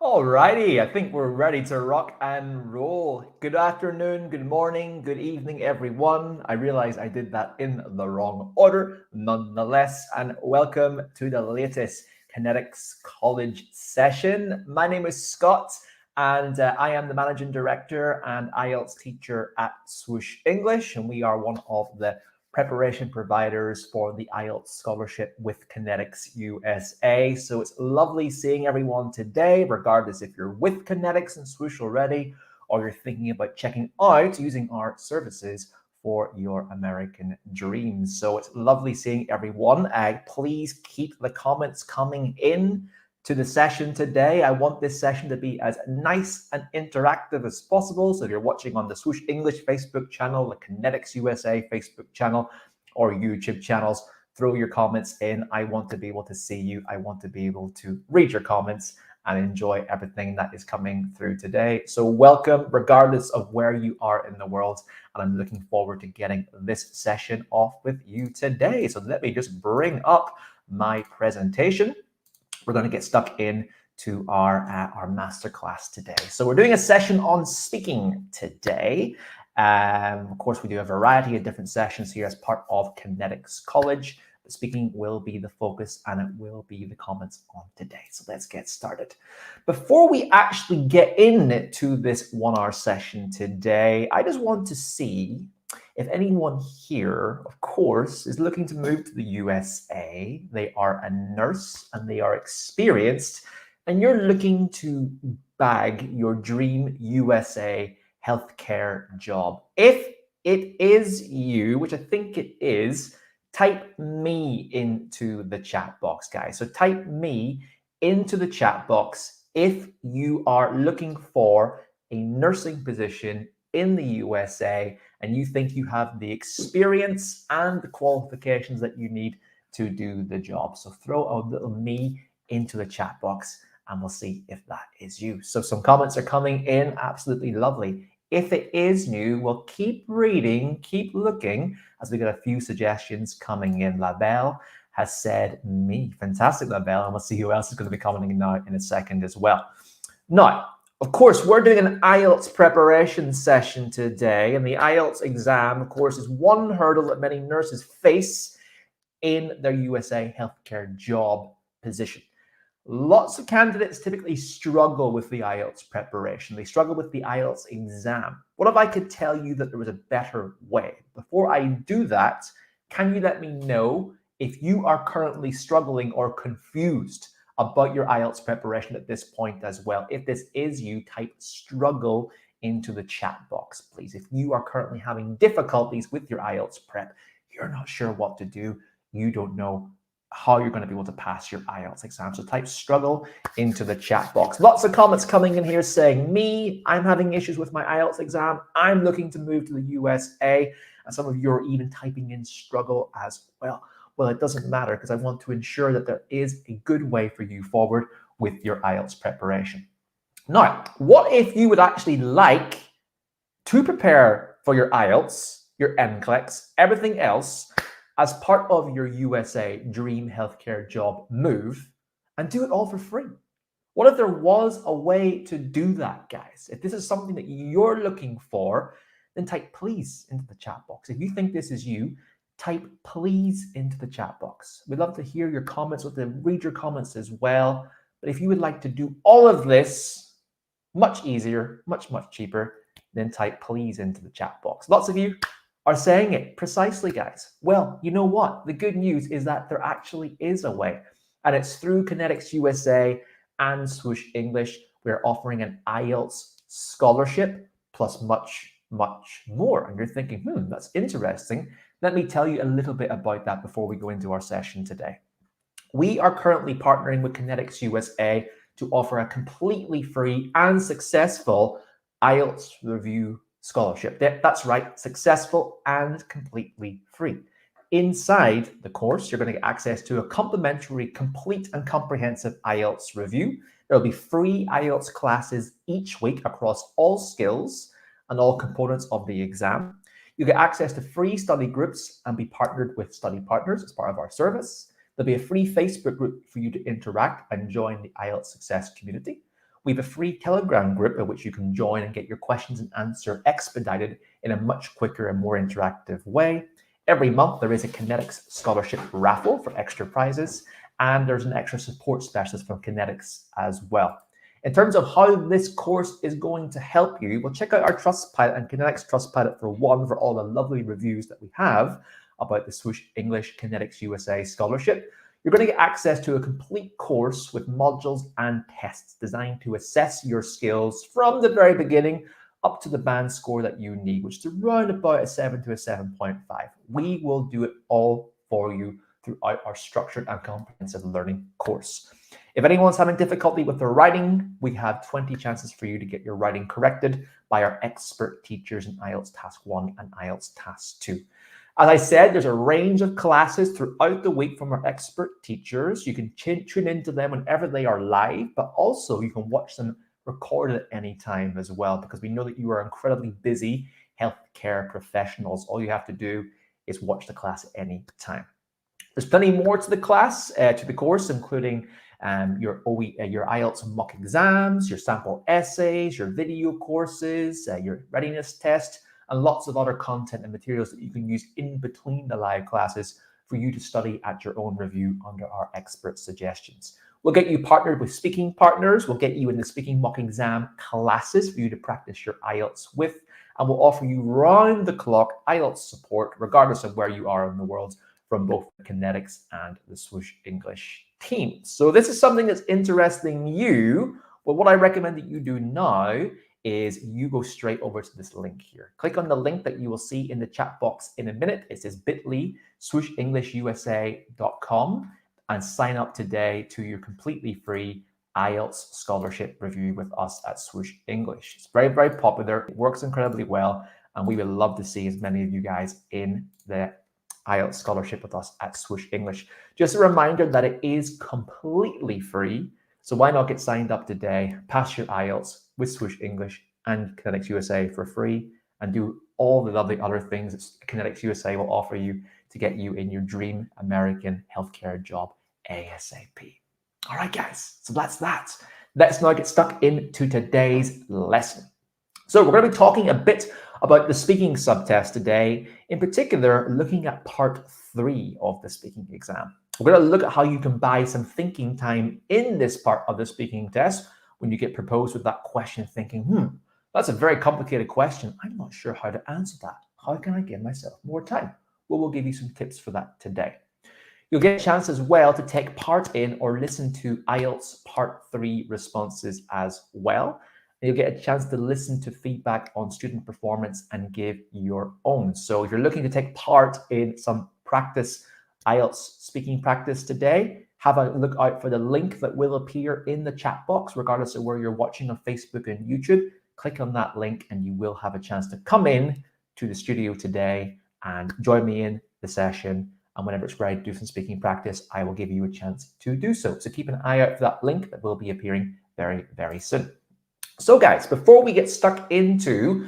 Alrighty, I think we're ready to rock and roll. Good afternoon, good morning, good evening, everyone. I realize I did that in the wrong order, nonetheless, and welcome to the latest Connetics College session. My name is Scott, and I am the Managing Director and IELTS teacher at Swoosh English, and we are one of the preparation providers for the IELTS scholarship with Connetics USA. So it's lovely seeing everyone today, regardless if you're with Connetics and Swoosh already, or you're thinking about checking out using our services for your American dreams. So it's lovely seeing everyone. Please keep the comments coming in to the session today. I want this session to be as nice and interactive as possible. So if you're watching on the Swoosh English Facebook channel, the Connetics USA Facebook channel, or YouTube channels, throw your comments in. I want to be able to see you. I want to be able to read your comments and enjoy everything that is coming through today. So welcome, regardless of where you are in the world. And I'm looking forward to getting this session off with you today. So let me just bring up my presentation. We're going to get stuck in to our masterclass today. So we're doing a session on speaking today. Of course, we do a variety of different sessions here as part of Connetics College. But speaking will be the focus and it will be the comments on today. So let's get started. Before we actually get into this 1 hour session today, I just want to see if anyone here, of course, is looking to move to the USA. They are a nurse and they are experienced, and you're looking to bag your dream USA healthcare job. If it is you, which I think it is, type me into the chat box, guys. So type me into the chat box if you are looking for a nursing position in the USA and you think you have the experience and the qualifications that you need to do the job. So throw a little me into the chat box and we'll see if that is you. So some comments are coming in. Absolutely lovely. If it is new, we'll keep reading, keep looking as we get a few suggestions coming in. Labelle has said me. Fantastic, Labelle. And we'll see who else is going to be commenting now in a second as well. Now, of course, we're doing an IELTS preparation session today, and the IELTS exam, of course, is one hurdle that many nurses face in their USA healthcare job position. Lots of candidates typically struggle with the IELTS preparation. They struggle with the IELTS exam. What if I could tell you that there was a better way? Before I do that, can you let me know if you are currently struggling or confused about your IELTS preparation at this point as well? If this is you, type struggle into the chat box, please. If you are currently having difficulties with your IELTS prep, you're not sure what to do, you don't know how you're going to be able to pass your IELTS exam, so type struggle into the chat box. Lots of comments coming in here saying, me, I'm having issues with my IELTS exam. I'm looking to move to the USA. And some of you are even typing in struggle as well. Well, it doesn't matter because I want to ensure that there is a good way for you forward with your IELTS preparation. Now, what if you would actually like to prepare for your IELTS, your NCLEX, everything else as part of your USA dream healthcare job move and do it all for free? What if there was a way to do that, guys? If this is something that you're looking for, then type please into the chat box. If you think this is you, type please into the chat box. We'd love to hear your comments. We'd love to read your comments as well. But if you would like to do all of this much easier, much cheaper, then type please into the chat box. Lots of you are saying it precisely, guys. Well, you know what? The good news is that there actually is a way, and it's through Connetics USA and Swoosh English. We're offering an IELTS scholarship plus much more. And you're thinking, that's interesting. Let me tell you a little bit about that before we go into our session today. We are currently partnering with Connetics USA to offer a completely free and successful IELTS review scholarship. That's right, successful and completely free. Inside the course, you're going to get access to a complimentary, complete and comprehensive IELTS review. There'll be free IELTS classes each week across all skills and all components of the exam. You get access to free study groups and be partnered with study partners as part of our service. There'll be a free Facebook group for you to interact and join the IELTS success community. We have a free Telegram group at which you can join and get your questions and answer expedited in a much quicker and more interactive way. Every month, there is a Connetics scholarship raffle for extra prizes, and there's an extra support specialist from Connetics as well. In terms of how this course is going to help you, well, check out our Trustpilot and Connetics Trustpilot for all the lovely reviews that we have about the Swoosh English Connetics USA Scholarship. You're going to get access to a complete course with modules and tests designed to assess your skills from the very beginning up to the band score that you need, which is around about a 7 to a 7.5. We will do it all for you throughout our structured and comprehensive learning course. If anyone's having difficulty with their writing, we have 20 chances for you to get your writing corrected by our expert teachers in IELTS Task 1 and IELTS Task 2. As I said, there's a range of classes throughout the week from our expert teachers. You can tune into them whenever they are live, but also you can watch them recorded at any time as well, because we know that you are incredibly busy healthcare professionals. All you have to do is watch the class at any time. There's plenty more to the class, to the course, including your IELTS mock exams, your sample essays, your video courses, your readiness test, and lots of other content and materials that you can use in between the live classes for you to study at your own review under our expert suggestions. We'll get you partnered with speaking partners. We'll get you in the speaking mock exam classes for you to practice your IELTS with, and we'll offer you round-the-clock IELTS support, regardless of where you are in the world, from both the Connetics and the Swoosh English teams. So this is something that's interesting you. Well, what I recommend that you do now is you go straight over to this link here. Click on the link that you will see in the chat box in a minute. It says bit.ly/swooshenglish.usa.com and sign up today to your completely free IELTS scholarship review with us at Swoosh English. It's very, very popular. It works incredibly well, and we would love to see as many of you guys in the IELTS scholarship with us at Swoosh English. Just a reminder that it is completely free. So why not get signed up today, pass your IELTS with Swoosh English and Connetics USA for free, and do all the lovely other things that Connetics USA will offer you to get you in your dream American healthcare job ASAP. All right, guys, so that's that. Let's now get stuck into today's lesson. So we're going to be talking a bit about the speaking subtest today, in particular, looking at part 3 of the speaking exam. We're going to look at how you can buy some thinking time in this part of the speaking test when you get proposed with that question, thinking, that's a very complicated question. I'm not sure how to answer that. How can I give myself more time? Well, we'll give you some tips for that today. You'll get a chance as well to take part in or listen to IELTS Part 3 responses as well. And you'll get a chance to listen to feedback on student performance and give your own. So if you're looking to take part in some practice, IELTS speaking practice today, have a look out for the link that will appear in the chat box, regardless of where you're watching on Facebook and YouTube. Click on that link and you will have a chance to come in to the studio today and join me in the session. And whenever it's ready to do some speaking practice, I will give you a chance to do so. So keep an eye out for that link that will be appearing very, very soon. So guys, before we get stuck into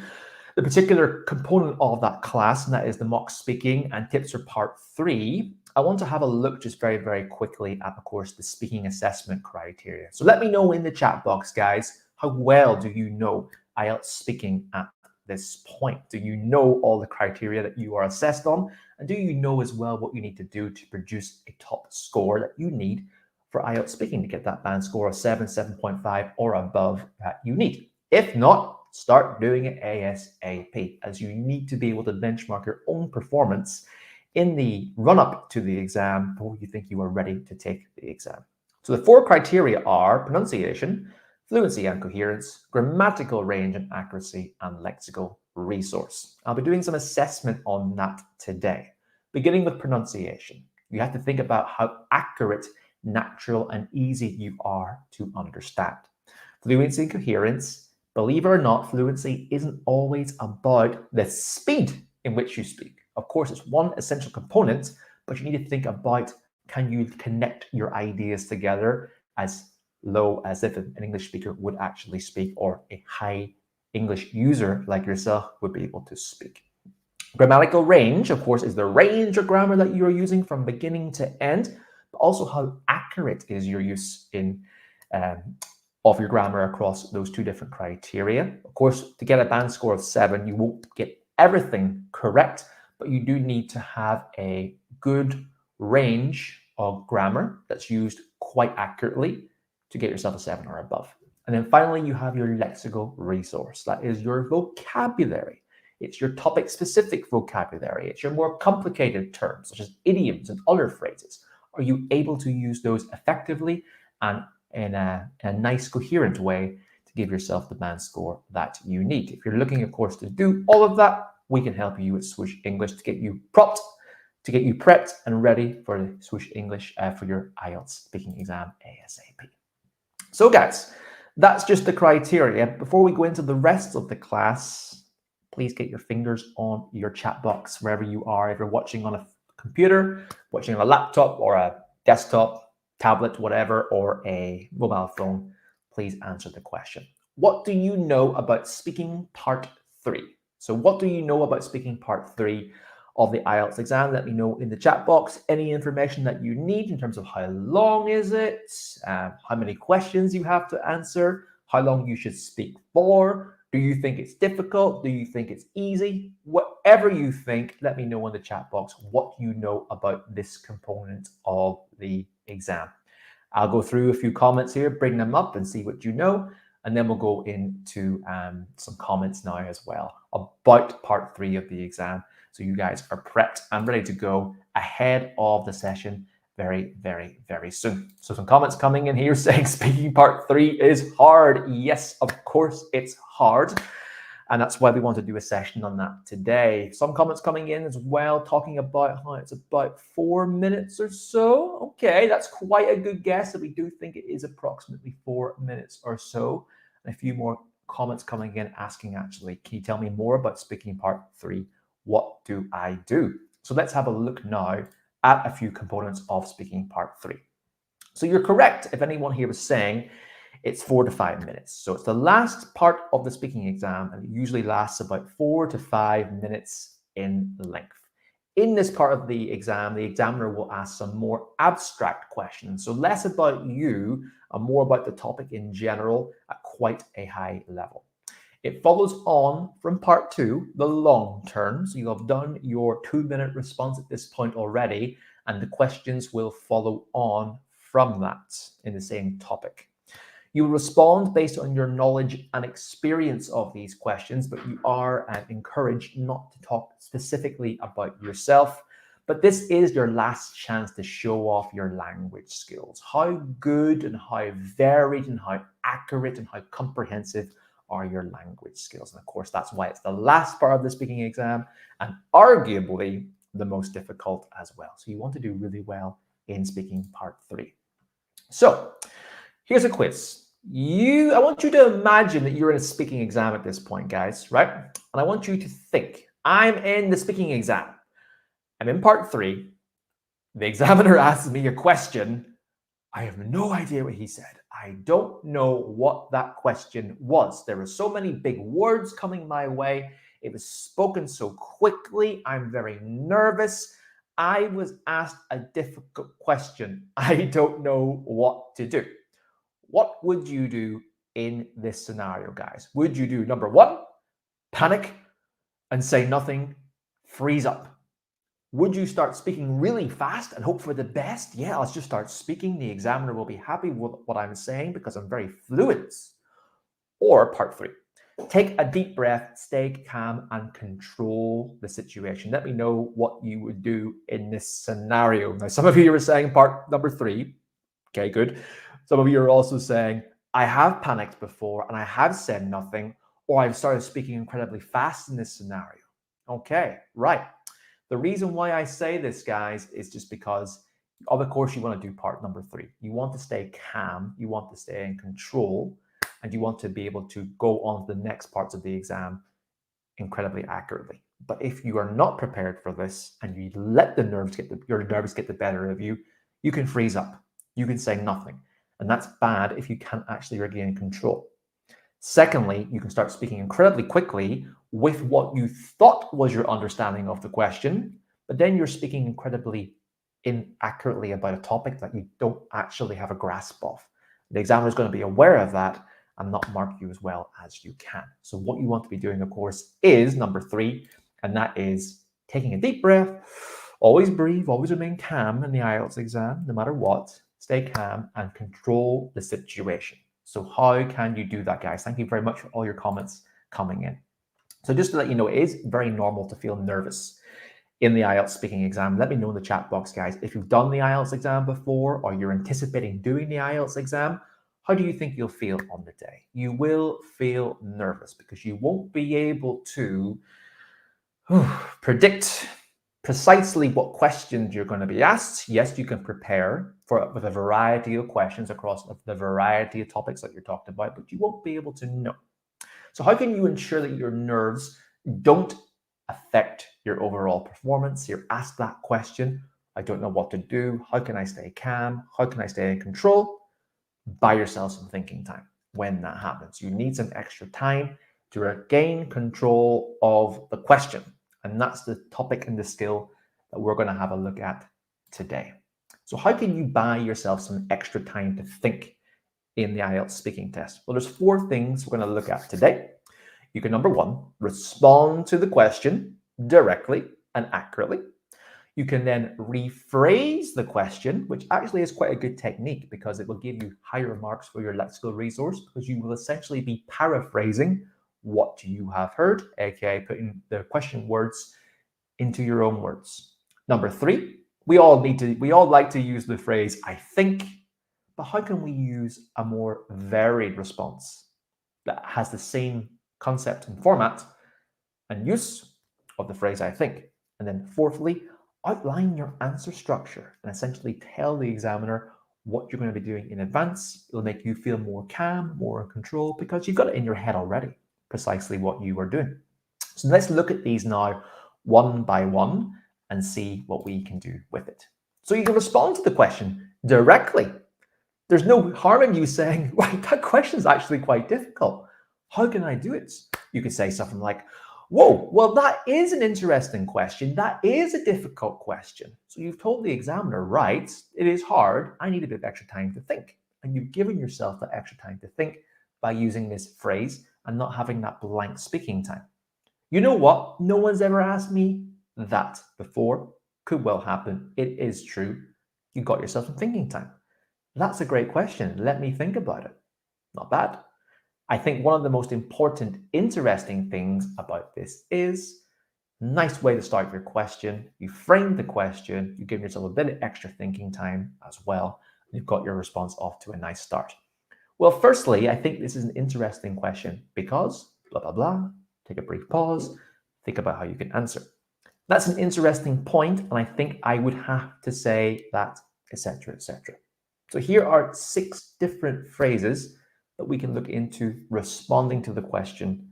the particular component of that class, and that is the mock speaking and tips for part 3, I want to have a look just very, very quickly at, of course, the speaking assessment criteria. So let me know in the chat box, guys, how well do you know IELTS speaking at this point? Do you know all the criteria that you are assessed on? And do you know as well what you need to do to produce a top score that you need for IELTS speaking to get that band score of 7, 7.5 or above that you need? If not, start doing it ASAP, as you need to be able to benchmark your own performance in the run-up to the exam before you think you are ready to take the exam. So the 4 criteria are pronunciation, fluency and coherence, grammatical range and accuracy, and lexical resource. I'll be doing some assessment on that today. Beginning with pronunciation, you have to think about how accurate, natural, and easy you are to understand. Fluency and coherence, believe it or not, fluency isn't always about the speed in which you speak. Of course, it's one essential component, but you need to think about, can you connect your ideas together as low as if an English speaker would actually speak, or a high English user like yourself would be able to speak. Grammatical range, of course, is the range of grammar that you are using from beginning to end, but also how accurate is your use in of your grammar across those two different criteria. Of course, to get a band score of 7, you won't get everything correct, but you do need to have a good range of grammar that's used quite accurately to get yourself a 7 or above. And then finally, you have your lexical resource. That is your vocabulary. It's your topic-specific vocabulary. It's your more complicated terms, such as idioms and other phrases. Are you able to use those effectively and in a nice, coherent way to give yourself the band score that you need? If you're looking, of course, to do all of that, we can help you with Swoosh English to get you prepped and ready for the Swoosh English for your IELTS speaking exam ASAP. So guys, that's just the criteria. Before we go into the rest of the class, please get your fingers on your chat box wherever you are. If you're watching on a computer, watching on a laptop or a desktop, tablet, whatever, or a mobile phone, please answer the question. What do you know about speaking part 3? So what do you know about speaking part 3 of the IELTS exam? Let me know in the chat box any information that you need in terms of how long is it, how many questions you have to answer, how long you should speak for. Do you think it's difficult? Do you think it's easy? Whatever you think, let me know in the chat box what you know about this component of the exam. I'll go through a few comments here, bring them up and see what you know, and then we'll go into some comments now as well about part 3 of the exam. So you guys are prepped and ready to go ahead of the session very, very, very soon. So some comments coming in here saying speaking part 3 is hard. Yes, of course it's hard. And that's why we want to do a session on that today. Some comments coming in as well, talking about how it's about 4 minutes or so. Okay, that's quite a good guess. So we do think it is approximately 4 minutes or so. And a few more comments coming in asking, actually, can you tell me more about speaking part 3? What do I do? So let's have a look now at a few components of speaking part 3. So you're correct if anyone here was saying it's 4 to 5 minutes. So it's the last part of the speaking exam, and it usually lasts about 4 to 5 minutes in length. In this part of the exam, the examiner will ask some more abstract questions. So less about you and more about the topic in general at quite a high level. It follows on from part 2, the long term. So you have done your 2-minute response at this point already, and the questions will follow on from that in the same topic. You will respond based on your knowledge and experience of these questions, but you are encouraged not to talk specifically about yourself. But this is your last chance to show off your language skills. How good and how varied and how accurate and how comprehensive are your language skills? And of course, that's why it's the last part of the speaking exam and arguably the most difficult as well. So you want to do really well in speaking part 3. So here's a quiz. I want you to imagine that you're in a speaking exam at this point, guys, right? And I want you to think, I'm in the speaking exam. I'm in part 3. The examiner asks me a question. I have no idea what he said. I don't know what that question was. There were so many big words coming my way. It was spoken so quickly. I'm very nervous. I was asked a difficult question. I don't know what to do. What would you do in this scenario, guys? Would you do number 1, panic and say nothing, freeze up? Would you start speaking really fast and hope for the best? Yeah, let's just start speaking. The examiner will be happy with what I'm saying because I'm very fluent. Or part 3, take a deep breath, stay calm and control the situation. Let me know what you would do in this scenario. Now, some of you are saying part number 3. Okay, good. Some of you are also saying, I have panicked before and I have said nothing, or I've started speaking incredibly fast in this scenario. Okay, right. The reason why I say this, guys, is just because, of course, you want to do part number 3. You want to stay calm, you want to stay in control, and you want to be able to go on to the next parts of the exam incredibly accurately. But if you are not prepared for this and you let your nerves get the better of you, you can freeze up. You can say nothing. And that's bad if you can't actually regain control. Secondly, you can start speaking incredibly quickly with what you thought was your understanding of the question, but then you're speaking incredibly inaccurately about a topic that you don't actually have a grasp of. The examiner is going to be aware of that and not mark you as well as you can. So what you want to be doing, of course, is number 3, and that is taking a deep breath. Always breathe, always remain calm in the IELTS exam, no matter what. Stay calm and control the situation. So how can you do that, guys? Thank you very much for all your comments coming in. So just to let you know, it is very normal to feel nervous in the IELTS speaking exam. Let me know in the chat box, guys, if you've done the IELTS exam before or you're anticipating doing the IELTS exam. How do you think you'll feel on the day? You will feel nervous because you won't be able to predict precisely what questions you're going to be asked. Yes, you can prepare with a variety of questions across the variety of topics that you're talking about, but you won't be able to know. So how can you ensure that your nerves don't affect your overall performance? You're asked that question, I don't know what to do. How can I stay calm? How can I stay in control? Buy yourself some thinking time when that happens. You need some extra time to regain control of the question. And that's the topic and the skill that we're going to have a look at today. So how can you buy yourself some extra time to think in the IELTS speaking test? Well, there's 4 things we're going to look at today. You can, number 1, respond to the question directly and accurately. You can then rephrase the question, which actually is quite a good technique because it will give you higher marks for your lexical resource, because you will essentially be paraphrasing what you have heard, aka putting the question words into your own words. Number 3, we all like to use the phrase I think, but how can we use a more varied response that has the same concept and format and use of the phrase I think? And then fourthly, outline your answer structure and essentially tell the examiner what you're going to be doing in advance. It'll make you feel more calm, more in control, because you've got it in your head already, precisely what you are doing. So let's look at these now one by one and see what we can do with it. So you can respond to the question directly. There's no harm in you saying, right, that question is actually quite difficult. How can I do it? You could say something like, whoa, well, that is an interesting question. That is a difficult question. So you've told the examiner, right, it is hard. I need a bit of extra time to think. And you've given yourself that extra time to think by using this phrase and not having that blank speaking time. You know what? No one's ever asked me that before. Could well happen. It is true. You got yourself some thinking time. That's a great question. Let me think about it. Not bad. I think one of the most important, interesting things about this is nice way to start your question. You frame the question, you give yourself a bit of extra thinking time as well. And you've got your response off to a nice start. Well, firstly, I think this is an interesting question because blah, blah, blah. Take a brief pause, think about how you can answer. That's an interesting point, and I think I would have to say that, etc., etc. So here are 6 different phrases that we can look into responding to the question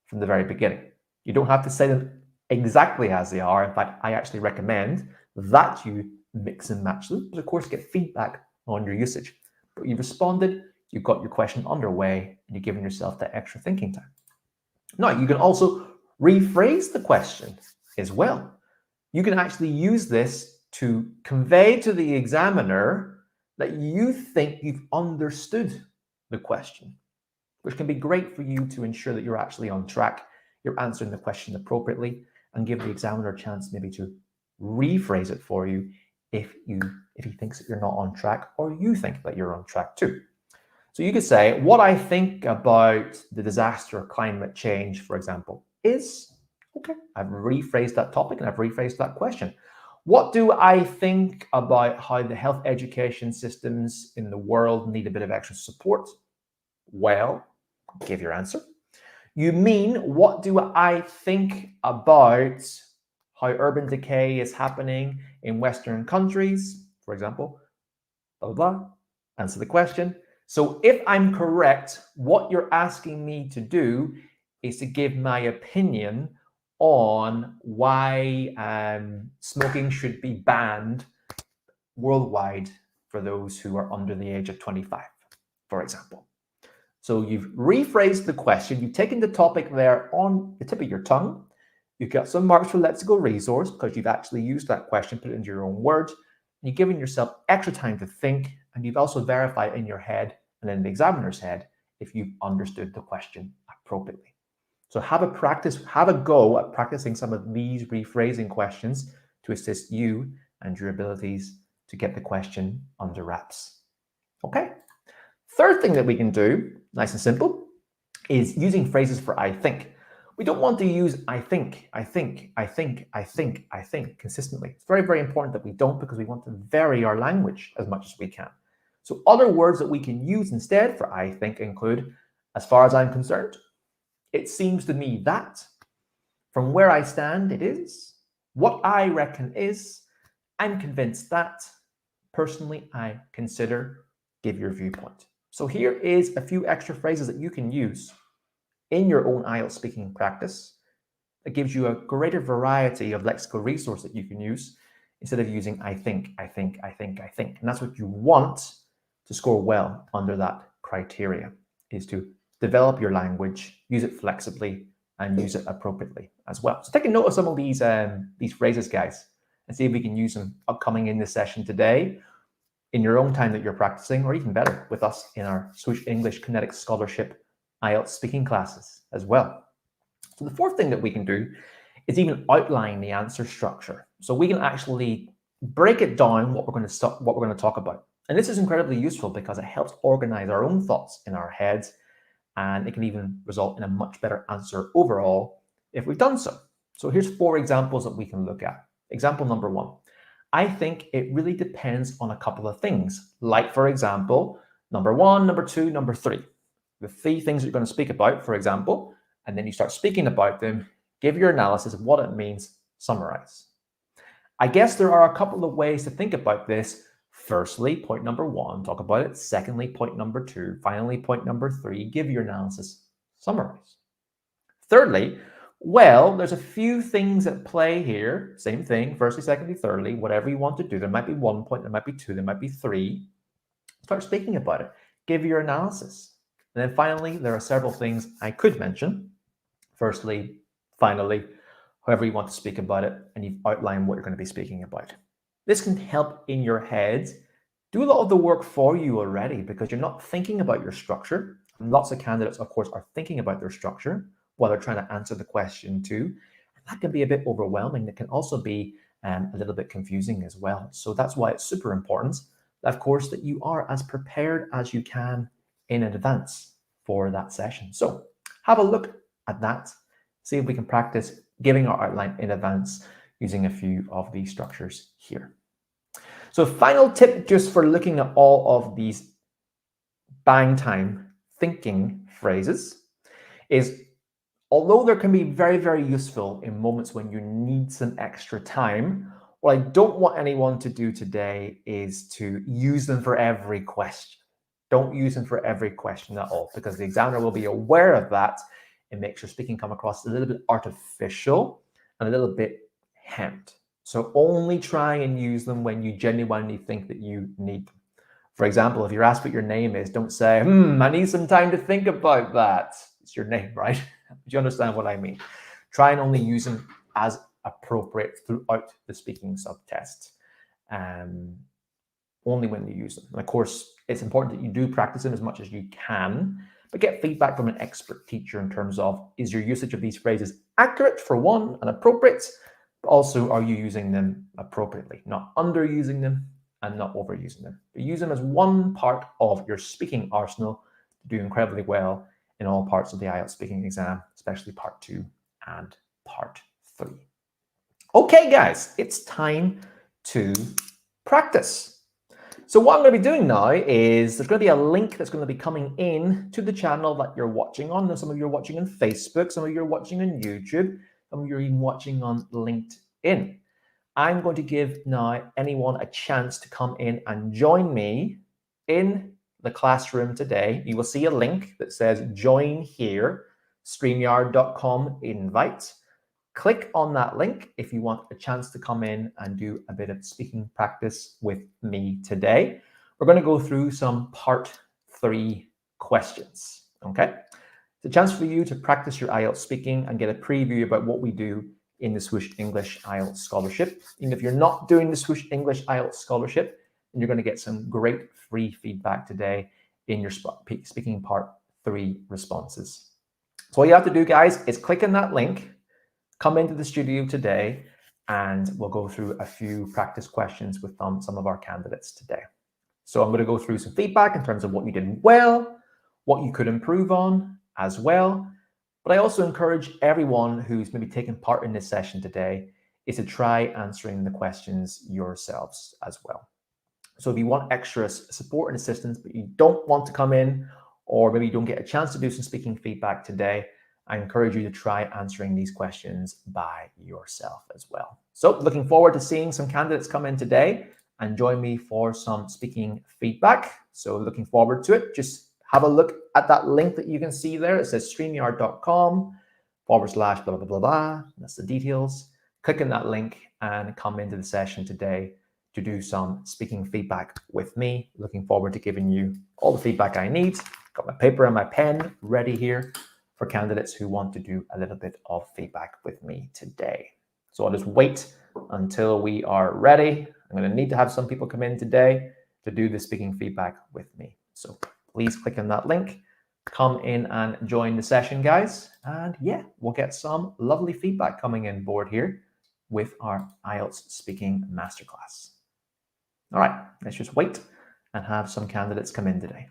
from the very beginning. You don't have to say them exactly as they are. In fact, I actually recommend that you mix and match them, but of course get feedback on your usage. But you've responded, you've got your question underway, and you're giving yourself that extra thinking time. Now, you can also rephrase the question as well. You can actually use this to convey to the examiner that you think you've understood the question, which can be great for you to ensure that you're actually on track, you're answering the question appropriately, and give the examiner a chance maybe to rephrase it for you if he thinks that you're not on track or you think that you're on track too. So you could say, what I think about the disaster of climate change, for example, is, okay, I've rephrased that topic and I've rephrased that question. What do I think about how the health education systems in the world need a bit of extra support? Well, give your answer. You mean, what do I think about how urban decay is happening in Western countries, for example? Blah, blah, blah. Answer the question. So if I'm correct, what you're asking me to do is to give my opinion on why smoking should be banned worldwide for those who are under the age of 25, for example. So you've rephrased the question, you've taken the topic there on the tip of your tongue, you've got some marks for lexical resource because you've actually used that question, put it into your own words, and you're giving yourself extra time to think And you've also verified in your head and in the examiner's head if you've understood the question appropriately. So have a go at practicing some of these rephrasing questions to assist you and your abilities to get the question under wraps. Okay? Third thing that we can do, nice and simple, is using phrases for I think. We don't want to use I think consistently. It's very, very important that we don't, because we want to vary our language as much as we can. So other words that we can use instead for I think include, as far as I'm concerned, it seems to me that, from where I stand, it is, what I reckon is, I'm convinced that, personally, I consider, give your viewpoint. So here is a few extra phrases that you can use in your own IELTS speaking practice that gives you a greater variety of lexical resource that you can use instead of using I think. And that's what you want to score well under that criteria, is to develop your language, use it flexibly, and use it appropriately as well. So take a note of some of these phrases, guys, and see if we can use them upcoming in this session today, in your own time that you're practicing, or even better, with us in our Swoosh English Connetics Scholarship IELTS speaking classes as well. So the fourth thing that we can do is even outline the answer structure. So we can actually break it down what we're going to talk about. And this is incredibly useful because it helps organize our own thoughts in our heads, and it can even result in a much better answer overall if we've done so. So here's 4 examples that we can look at. Example number 1. I think it really depends on a couple of things. Like, for example, number 1, number 2, number 3. The 3 things you're going to speak about, for example, and then you start speaking about them, give your analysis of what it means, summarize. I guess there are a couple of ways to think about this. Firstly, point number 1, talk about it. Secondly, point number 2. Finally, point number 3, give your analysis, summarize. Thirdly, well, there's a few things at play here. Same thing, firstly, secondly, thirdly, whatever you want to do. There might be 1 point, there might be 2, there might be 3. Start speaking about it. Give your analysis. And then finally, there are several things I could mention. Firstly, finally, however you want to speak about it, and you've outlined what you're going to be speaking about. This can help in your head do a lot of the work for you already, because you're not thinking about your structure. And lots of candidates, of course, are thinking about their structure while they're trying to answer the question too. And that can be a bit overwhelming. It can also be a little bit confusing as well. So that's why it's super important, of course, that you are as prepared as you can in advance for that session. So have a look at that. See if we can practice giving our outline in advance using a few of these structures here. So final tip, just for looking at all of these bang time thinking phrases, is although there can be very, very useful in moments when you need some extra time, what I don't want anyone to do today is to use them for every question. Don't use them for every question at all, because the examiner will be aware of that and makes your speaking come across a little bit artificial and a little bit hemmed. So only try and use them when you genuinely think that you need them. For example, if you're asked what your name is, don't say, I need some time to think about that. It's your name, right? Do you understand what I mean? Try and only use them as appropriate throughout the speaking subtest. Only when you use them. And of course, it's important that you do practice them as much as you can, but get feedback from an expert teacher in terms of, is your usage of these phrases accurate, for one, and appropriate, but also are you using them appropriately, not underusing them and not overusing them. But use them as one part of your speaking arsenal to do incredibly well in all parts of the IELTS speaking exam, especially part 2 and part 3. Okay, guys, it's time to practice. So what I'm going to be doing now is there's going to be a link that's going to be coming in to the channel that you're watching on. Now, some of you are watching on Facebook, some of you are watching on YouTube, some of you are even watching on LinkedIn. I'm going to give now anyone a chance to come in and join me in the classroom today. You will see a link that says join here, streamyard.com invite. Click on that link if you want a chance to come in and do a bit of speaking practice with me today. We're going to go through some part 3 questions, okay? It's a chance for you to practice your IELTS speaking and get a preview about what we do in the Swoosh English IELTS Scholarship. Even if you're not doing the Swoosh English IELTS Scholarship, and you're going to get some great free feedback today in your speaking part 3 responses. So all you have to do, guys, is click on that link, come into the studio today, and we'll go through a few practice questions with some of our candidates today. So I'm going to go through some feedback in terms of what you did well, what you could improve on as well. But I also encourage everyone who's maybe taking part in this session today is to try answering the questions yourselves as well. So if you want extra support and assistance, but you don't want to come in, or maybe you don't get a chance to do some speaking feedback today, I encourage you to try answering these questions by yourself as well. So looking forward to seeing some candidates come in today and join me for some speaking feedback. So looking forward to it. Just have a look at that link that you can see there. It says streamyard.com/blah, blah, blah, blah. That's the details. Click on that link and come into the session today to do some speaking feedback with me. Looking forward to giving you all the feedback I need. Got my paper and my pen ready here for candidates who want to do a little bit of feedback with me today. So I'll just wait until we are ready. I'm going to need to have some people come in today to do the speaking feedback with me. So please click on that link, come in and join the session, guys. And yeah, we'll get some lovely feedback coming in board here with our IELTS speaking masterclass. All right, let's just wait and have some candidates come in today.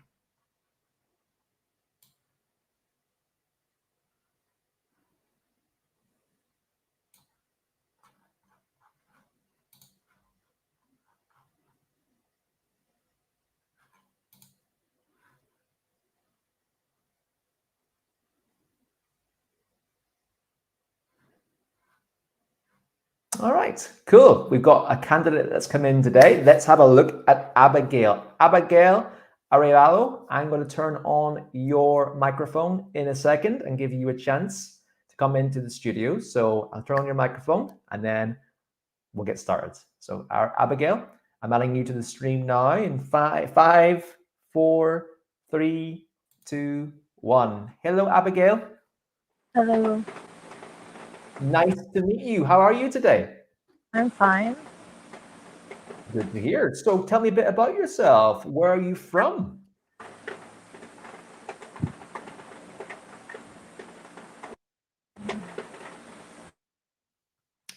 All right, cool. We've got a candidate that's come in today. Let's have a look at Abigail. Abigail Arevalo, I'm going to turn on your microphone in a second and give you a chance to come into the studio. So I'll turn on your microphone and then we'll get started. So Abigail, I'm adding you to the stream now in 5, 4, 3, 2, 1. Hello, Abigail. Hello, Nice to meet you. How are you today? I'm fine. Good to hear. So tell me a bit about yourself. Where are you from?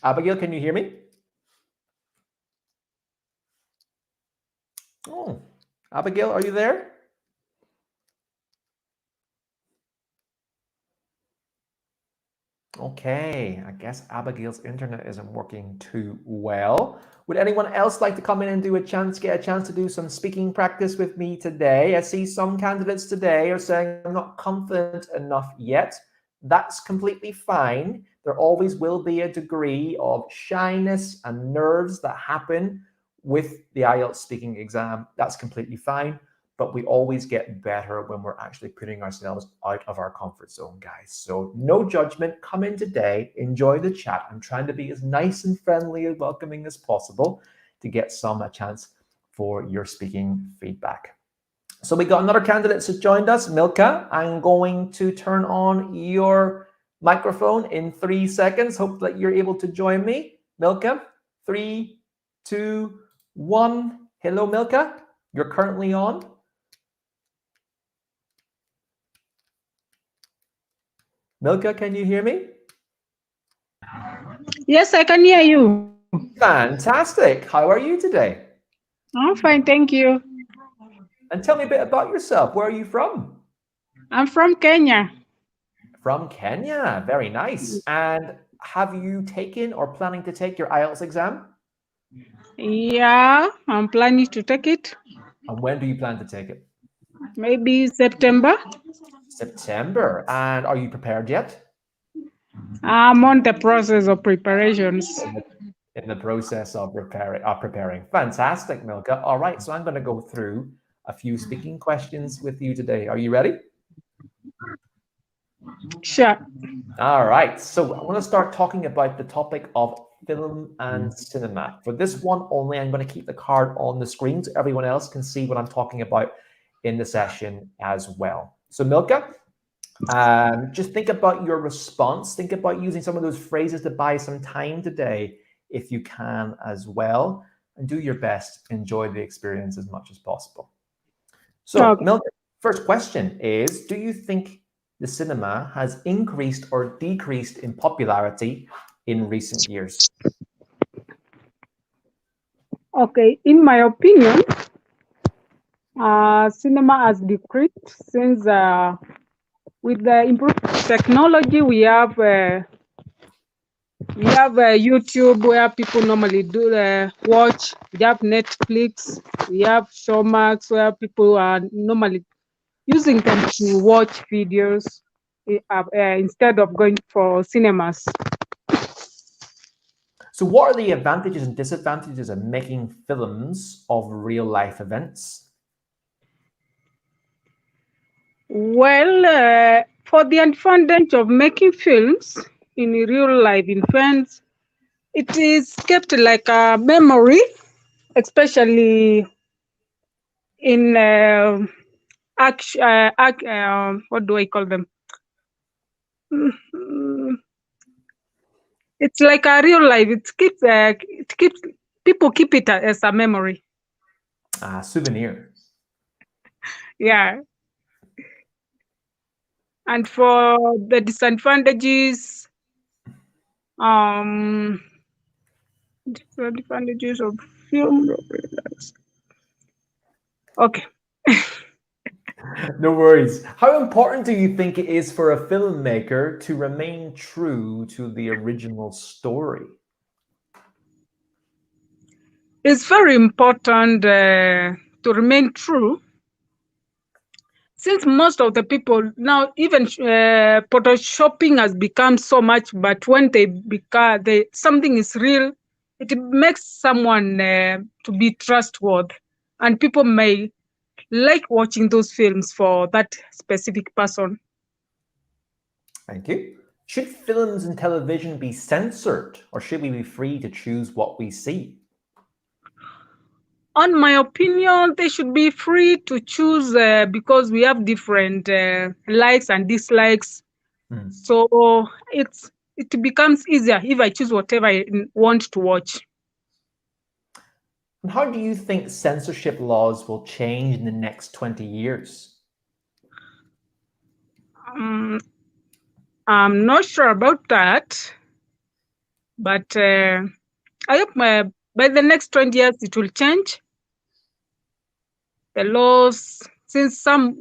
Abigail, can you hear me? Oh, Abigail, are you there? Okay, I guess Abigail's internet isn't working too well. Would anyone else like to come in and get a chance to do some speaking practice with me today? I see some candidates today are saying I'm not confident enough yet. That's completely fine. There always will be a degree of shyness and nerves that happen with the IELTS speaking exam. That's completely fine. But we always get better when we're actually putting ourselves out of our comfort zone, guys. So no judgment. Come in today, enjoy the chat. I'm trying to be as nice and friendly and welcoming as possible to get a chance for your speaking feedback. So we got another candidate who's joined us, Milka. I'm going to turn on your microphone in 3 seconds. Hope that you're able to join me. Milka, 3, 2, 1. Hello, Milka. You're currently on. Milka, can you hear me? Yes, I can hear you. Fantastic. How are you today? I'm fine, thank you. And tell me a bit about yourself. Where are you from? I'm from Kenya. From Kenya. Very nice. And have you taken or planning to take your IELTS exam? Yeah, I'm planning to take it. And when do you plan to take it? Maybe September. September. And are you prepared yet? I'm on the process of preparations. In the process of preparing. Fantastic, Milka. All right, so I'm going to go through a few speaking questions with you today. Are you ready? Sure. All right, so I want to start talking about the topic of film and cinema. For this one only, I'm going to keep the card on the screen so everyone else can see what I'm talking about in the session as well. So Milka, just think about your response. Think about using some of those phrases to buy some time today if you can as well. and do your best. Enjoy the experience as much as possible. So, Okay. Milton, first question is, do you think the cinema has increased or decreased in popularity in recent years? Okay. In my opinion, cinema has decreased since with the improved technology we have YouTube where people normally do watch. We have Netflix. We have Showmax where people are normally using them to watch videos instead of going for cinemas. So, what are the advantages and disadvantages of making films of real life events? Well, for the advantage of making films in real life events, it is kept like a memory, especially in what do I call them? Mm, It's like a real life. It keeps people keep it as a memory. Souvenir. Yeah, and for the disadvantages, um, disadvantages of film. Okay. No worries. How important do you think it is for a filmmaker to remain true to the original story? It's very important to remain true since most of the people now, even photoshopping has become so much, but when something is real, it makes someone to be trustworthy, and people may like watching those films for that specific person. Thank you. Should films and television be censored, or should we be free to choose what we see? On my opinion, they should be free to choose because we have different likes and dislikes. Hmm. So it becomes easier if I choose whatever I want to watch. And how do you think censorship laws will change in the next 20 years? Um, I'm not sure about that, but I hope by the next 20 years it will change the laws, since some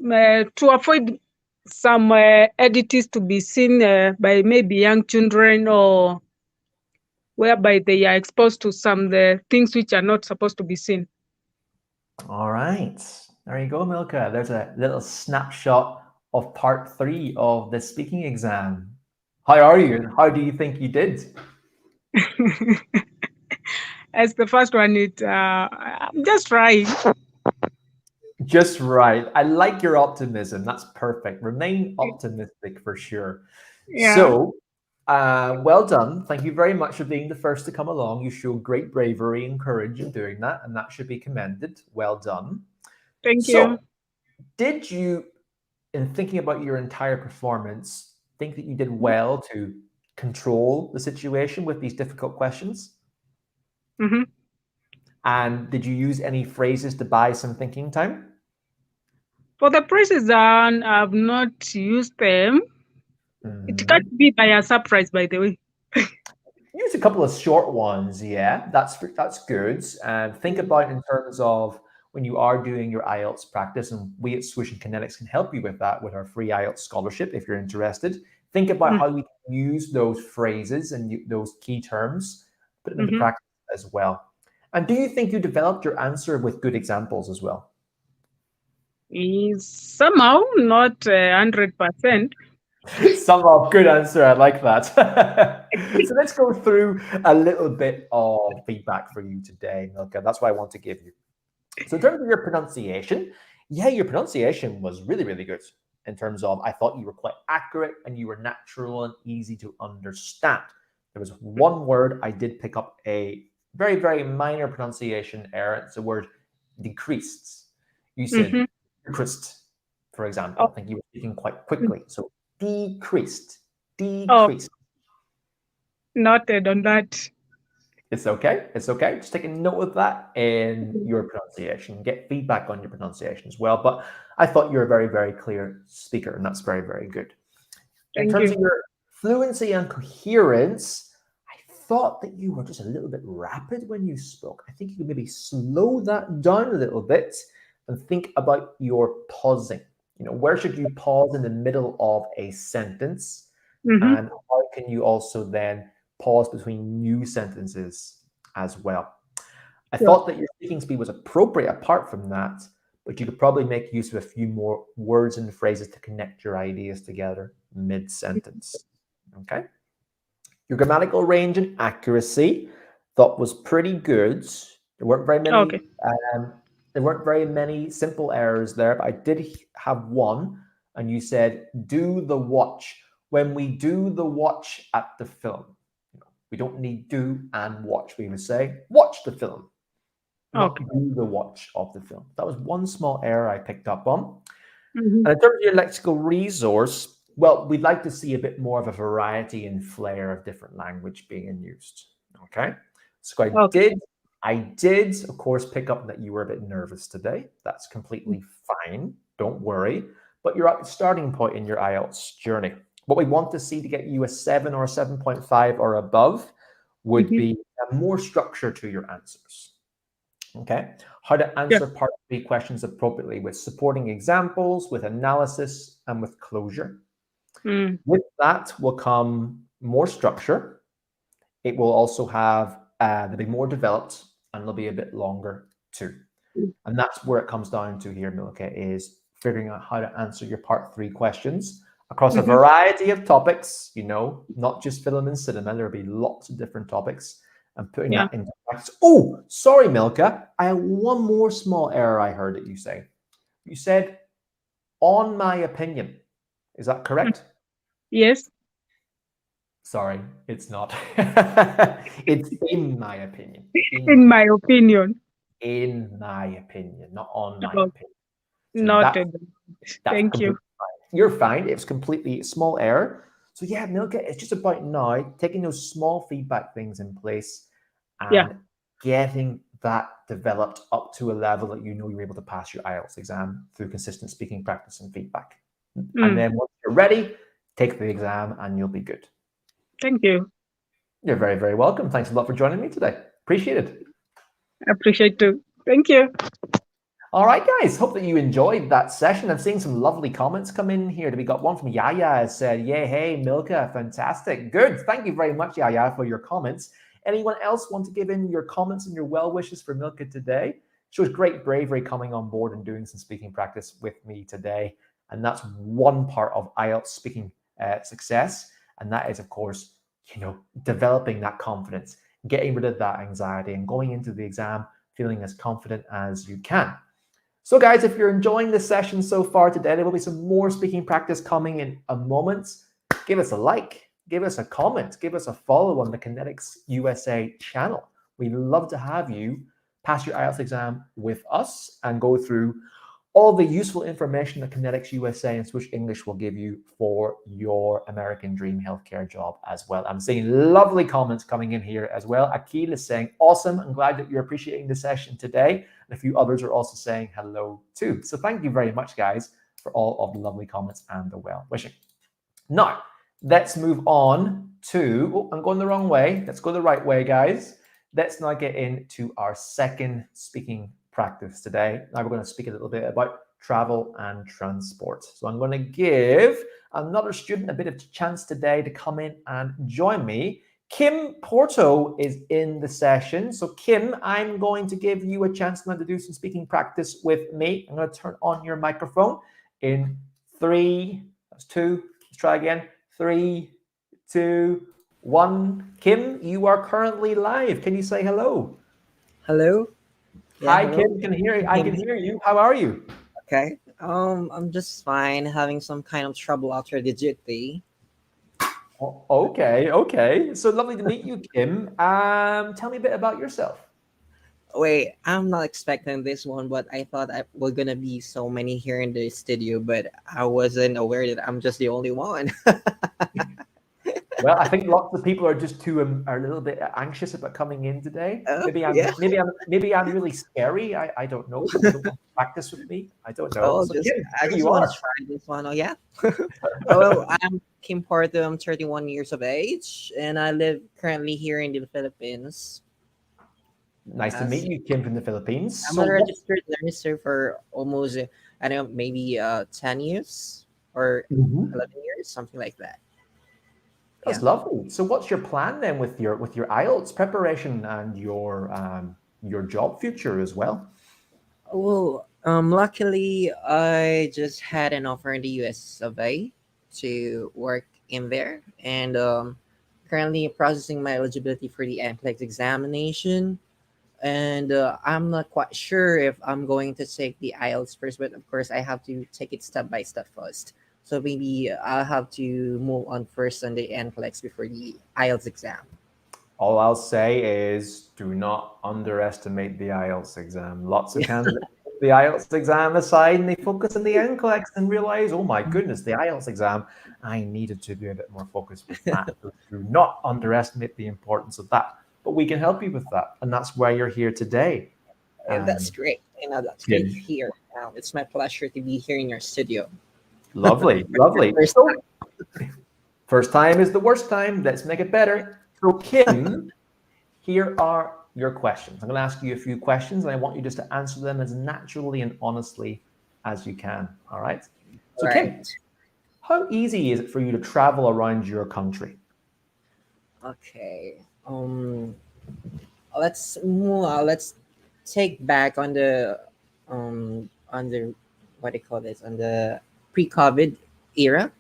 to avoid some edits to be seen by maybe young children, or whereby they are exposed to some things which are not supposed to be seen. All right. There you go, Milka. There's a little snapshot of part 3 of the speaking exam. How are you? How do you think you did? As the first one, I'm just trying. Just right. I like your optimism. That's perfect. Remain optimistic for sure. Yeah, So, well done. Thank you very much for being the first to come along. You showed great bravery and courage in doing that, and that should be commended. Well done. thank you. So, did you, in thinking about your entire performance, think that you did well to control the situation with these difficult questions? Hmm. And did you use any phrases to buy some thinking time? For the prices, I've not used them. It Mhm. can't be by a surprise, by the way. Use a couple of short ones, yeah. That's good. And think about in terms of when you are doing your IELTS practice, and we at Swish and Connetics can help you with that with our free IELTS scholarship if you're interested. Think about how we can use those phrases and those key terms, put them into Mm-hmm. practice as well. And do you think you developed your answer with good examples as well? Is somehow not 100%. Somehow, good answer. I like that. So let's go through a little bit of feedback for you today, Milka. That's what I want to give you. So in terms of your pronunciation, yeah, your pronunciation was really, really good. In terms of, I thought you were quite accurate and you were natural and easy to understand. There was one word I did pick up a very, very minor pronunciation error. It's the word decreased. You said Mm-hmm. decreased, for example. Oh, I think you were speaking quite quickly. So decreased, oh, decreased. noted on that. It's okay. It's okay. Just take a note of that in Okay. your pronunciation. Get feedback on your pronunciation as well. But I thought you're a very, very clear speaker, and that's very, very good. In Thank terms you. of your fluency and coherence, I thought that you were just a little bit rapid when you spoke. I think you could maybe slow that down a little bit and think about your pausing. Where should you pause in the middle of a sentence? Mm-hmm. And how can you also then pause between new sentences as well? I Sure. thought that your speaking speed was appropriate apart from that, but you could probably make use of a few more words and phrases to connect your ideas together mid sentence. Okay. Your grammatical range and accuracy thought was pretty good. There weren't very Okay. many. Um, there weren't very many simple errors there, but I did have one, and you said "do the watch." When we do the watch at the film, we don't need do and watch. We would say watch the film, not Okay. do the watch of the film. That was one small error I picked up on. Mm-hmm. And in terms of your lexical resource, well, we'd like to see a bit more of a variety and flair of different language being used. Okay. So Okay. I did, of course, pick up that you were a bit nervous today. That's completely fine. Don't worry. But you're at the starting point in your IELTS journey. What we want to see to get you a 7 or a 7.5 or above would Mm-hmm. be more structure to your answers. Okay. How to Yeah. answer part three questions appropriately with supporting examples, with analysis, and with closure. Mm. With that will come more structure. It will also have, they'll be more developed and they'll be a bit longer too. And that's where it comes down to here, Milka, is figuring out how to answer your part three questions across a Mm-hmm. variety of topics, not just film and cinema. There'll be lots of different topics and putting Yeah. that into practice. Oh, sorry, Milka. I have one more small error I heard that you say. You said, on my opinion. Is that Mm. correct? Yes. Sorry, it's not. It's in my opinion. In my opinion. In my opinion, not on my Oh, opinion. So noted. that's Thank you. completely fine. You're fine. It's completely small error. So yeah, Milka, it's just about now taking those small feedback things in place Yeah. and getting that developed up to a level that you're able to pass your IELTS exam through consistent speaking practice and feedback. And Mm. then once you're ready, take the exam and you'll be good. Thank you. You're very, very welcome. Thanks a lot for joining me today. Appreciate it. Appreciate too. Thank you. All right, guys. Hope that you enjoyed that session. I'm seeing some lovely comments come in here. We got one from Yaya. It said, "Yeah, hey, Milka, fantastic, good. Thank you very much, Yaya, for your comments." Anyone else want to give in your comments and your well wishes for Milka today? Shows great bravery coming on board and doing some speaking practice with me today, and that's one part of IELTS speaking success. And that is, of course, developing that confidence, getting rid of that anxiety, and going into the exam feeling as confident as you can. So guys, if you're enjoying this session so far today, there will be some more speaking practice coming in a moment. Give us a like, give us a comment, give us a follow on the Connetics USA channel. We'd love to have you pass your IELTS exam with us and go through all the useful information that Connetics USA and Switch English will give you for your American dream healthcare job as well. I'm seeing lovely comments coming in here as well. Akil is saying, awesome. I'm glad that you're appreciating the session today. And a few others are also saying hello too. So thank you very much, guys, for all of the lovely comments and the well wishing. Now, let's move on to, oh, I'm going the wrong way. Let's go the right way, guys. Let's now get into our second speaking practice today. Now we're going to speak a little bit about travel and transport. So I'm going to give another student a bit of chance today to come in and join me. Kim Porto is in the session. So Kim, I'm going to give you a chance now to do some speaking practice with me. I'm going to turn on your microphone in 3, that's 2, let's try again. 3, 2, 1. Kim, you are currently live. Can you say hello? Hello? Yeah, Hi, hello. Kim. Can hear you. I Hear can me? hear you. How are you? Okay. I'm just fine, having some kind of trouble after the duty. Okay, okay. So lovely to meet you, Kim. Tell me a bit about yourself. Wait, I'm not expecting this one, but I thought we're gonna be so many here in the studio, but I wasn't aware that I'm just the only one. Well, I think lots of people are just too are a little bit anxious about coming in today. Yeah. Maybe I'm really scary. I don't know. People don't want to practice with me. I don't know. Oh, So just Kim, I here just you want to are. try this one. Oh yeah. Oh, well, I'm Kim Porto. I'm 31 years of age, and I live currently here in the Philippines. Nice to meet As you, Kim from the Philippines. I'm So a what? registered nurse for almost, I don't know, maybe 10 years or Mhm. 11 years, something like that. That's Yeah. lovely. So what's your plan then with your IELTS preparation and your job future as well? Well, luckily, I just had an offer in the US of A to work in there, and currently processing my eligibility for the NCLEX examination. And I'm not quite sure if I'm going to take the IELTS first, but of course, I have to take it step by step first. So maybe I'll have to move on first on the NCLEX before the IELTS exam. All I'll say is do not underestimate the IELTS exam. Lots of Yeah. candidates put the IELTS exam aside and they focus on the NCLEX and realize, oh my goodness, the IELTS exam, I needed to be a bit more focused with that. So do not underestimate the importance of that. But we can help you with that. And that's why you're here today. And that's Um, great. That's great to Kim, hear. It's my pleasure to be here in your studio. lovely, lovely. First So, first time is the worst time. Let's make it better. So, Kim, here are your questions. I'm going to ask you a few questions, and I want you just to answer them as naturally and honestly as you can. All right. So, Kim, right. how easy is it for you to travel around your country? Okay. Let's move. Let's take back on the what do you call this, on the pre-COVID era.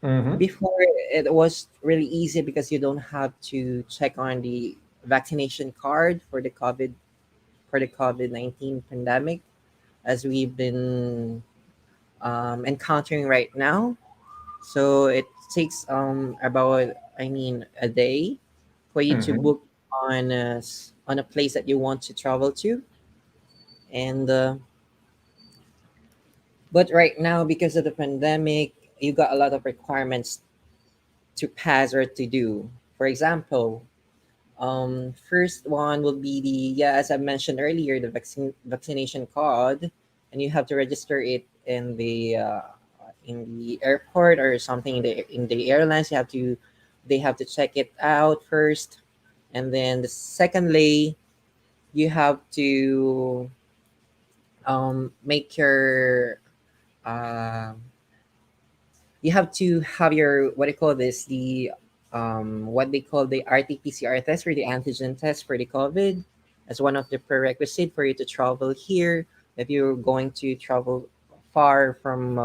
Mm-hmm. Before, it was really easy because you don't have to check on the vaccination card for the COVID-19 pandemic, as we've been encountering right now. So it takes about, I mean, a day for you to Mm-hmm. book on a place that you want to travel to. And but right now, because of the pandemic, you got a lot of requirements to pass or to do. For example, first one will be the, yeah, as I mentioned earlier, the vaccination card, and you have to register it in the airport or something in the airlines. They have to check it out first, and then secondly, you have to make your um you have to have your, what do you call this, the what they call the RT-PCR test, or the antigen test for the COVID, as one of the prerequisite for you to travel here. If you're going to travel far from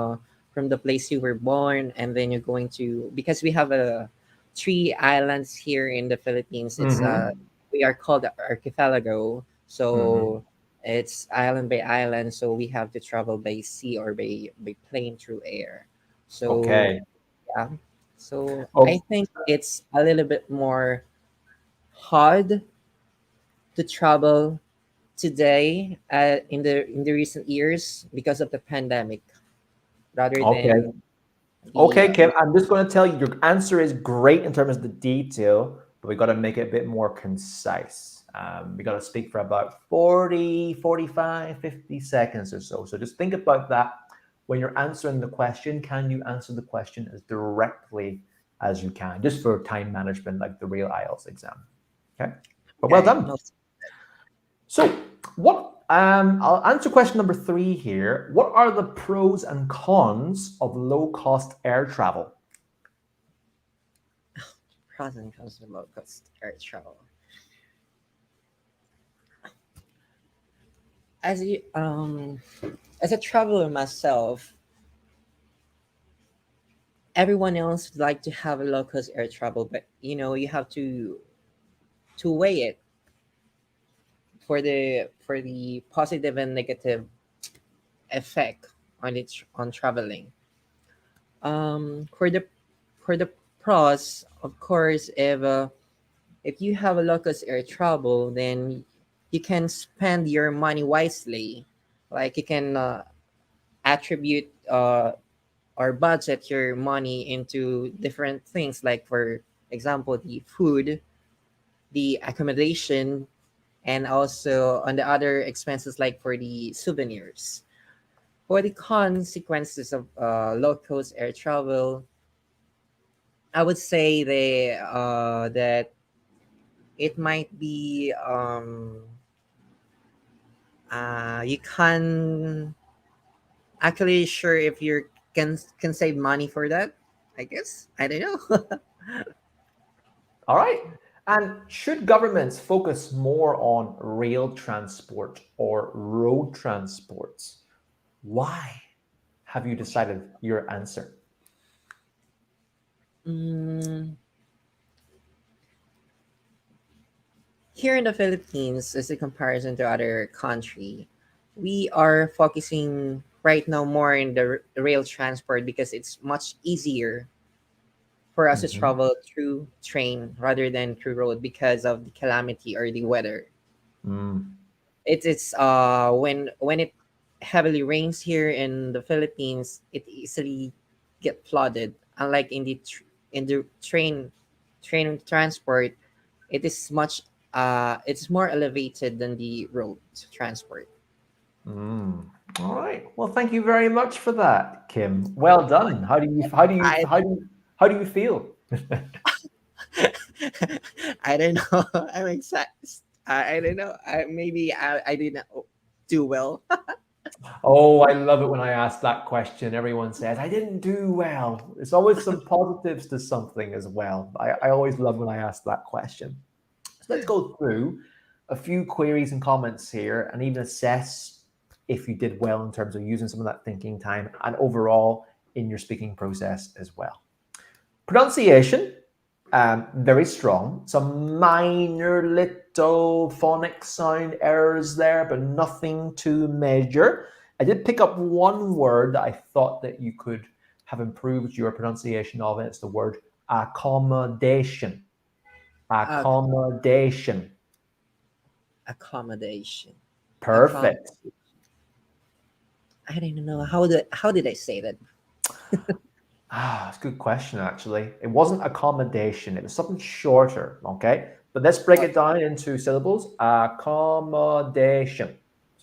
the place you were born, and then you're going to, because we have a three islands here in the Philippines. It's Mm-hmm. we are called the archipelago. Mm-hmm. So it's island by island, so we have to travel by sea or by plane through air. So Okay. yeah, so I Oh, think it's a little bit more hard to travel today in the recent years because of the pandemic, rather okay. than the Okay, Kim, I'm just going to tell you your answer is great in terms of the detail, but we got to make it a bit more concise. We got to speak for about 40, 45, 50 seconds or so. So just think about that when you're answering the question. Can you answer the question as directly as you can, just for time management, like the real IELTS exam? Okay, but well okay. done. No, So, what? I'll answer question number three here. What are the pros and cons of low-cost air travel? pros and cons of low cost air travel. As you as a traveler myself, everyone else would like to have a low cost air travel, but you have to weigh it for the positive and negative effect on traveling. For the pros, of course, if you have a low-cost air travel, then you can spend your money wisely. Like, you can attribute or budget your money into different things, like for Example, the food, the accommodation, and also on the other expenses like for the souvenirs. For the consequences of low cost air travel, I would say that it might be you can actually sure if you can save money for that. I guess I don't know. All right. And should governments focus more on rail transport or road transports? Why have you decided your answer? Mm, Here in the Philippines, as a comparison to other country, we are focusing right now more in the rail transport because it's much easier for us to Mhm. travel through train rather than through road because of the calamity or the weather. Mm. It's when it heavily rains here in the Philippines, it easily get flooded. Unlike in in the train transport, it is much it's more elevated than the road transport. Mm. All right. Well, thank you very much for that, Kim. Well done. I How do you feel? I don't know. I'm excited. I don't know. Maybe I didn't do well. Oh, I love it when I ask that question. Everyone says, I didn't do well. There's always some positives to something as well. I always love when I ask that question. So let's go through a few queries and comments here and even assess if you did well in terms of using some of that thinking time and overall in your speaking process as well. Pronunciation, very strong. Some minor little phonic sound errors there, but nothing to measure. I did pick up one word that I thought that you could have improved your pronunciation of it. It's the word accommodation. Uh, Accommodation. accommodation. Accom. Perfect. I don't know how did I say that? It's a good question, actually. It wasn't accommodation, it was something shorter, okay? But let's break it down into syllables. Accommodation.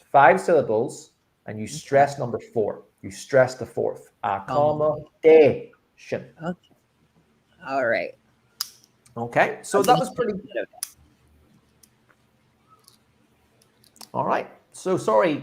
5 syllables, and you Okay. stress number 4. You stress the fourth. Accommodate. Accommodation. Okay. All right. Okay, so I'm that gonna was take pretty. note of All right. So sorry,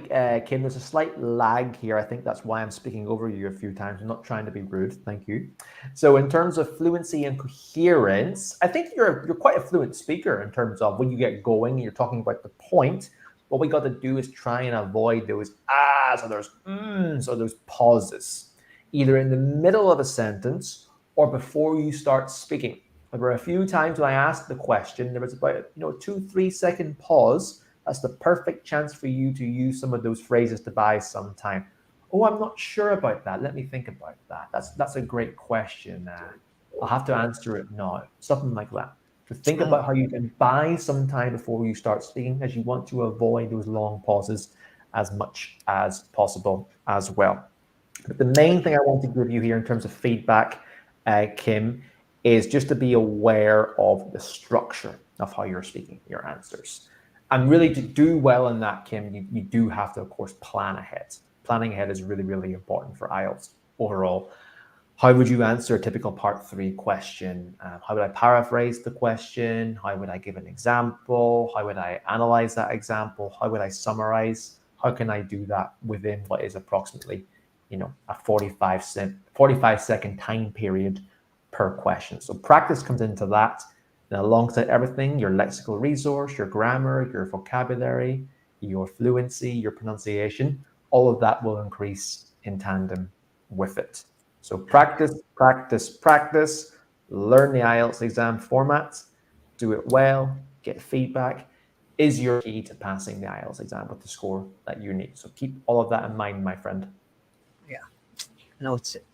Kim, there's a slight lag here. I think that's why I'm speaking over you a few times. I'm not trying to be rude. Thank you. So in terms of fluency and coherence, I think you're quite a fluent speaker in terms of when you get going, you're talking about the point. What we got to do is try and avoid those ahs or those ums or those pauses, either in the middle of a sentence or before you start speaking. There were a few times when I asked the question, there was about 2-3 second pause. That's the perfect chance for you to use some of those phrases to buy some time. Oh, I'm not sure about that. Let me think about that. That's a great question. I'll have to answer it now. Something like that. To think that. about how you can buy some time before you start speaking, as you want to avoid those long pauses as much as possible as well. But the main thing I want to give you here in terms of feedback, Kim, is just to be aware of the structure of how you're speaking your answers. And really, to do well in that, Kim, you do have to, of course, plan ahead. Planning ahead is really, really important for IELTS overall. How would you answer a typical part 3 question? How would I paraphrase the question? How would I give an example? How would I analyze that example? How would I summarize? How can I do that within what is approximately, a 45-second time period per question? So practice comes into that. And alongside everything, your lexical resource, your grammar, your vocabulary, your fluency, your pronunciation, all of that will increase in tandem with it. So practice, practice, practice, learn the IELTS exam formats, do it well, get feedback is your key to passing the IELTS exam with the score that you need. So keep all of that in mind, my friend. Yeah. Notes it.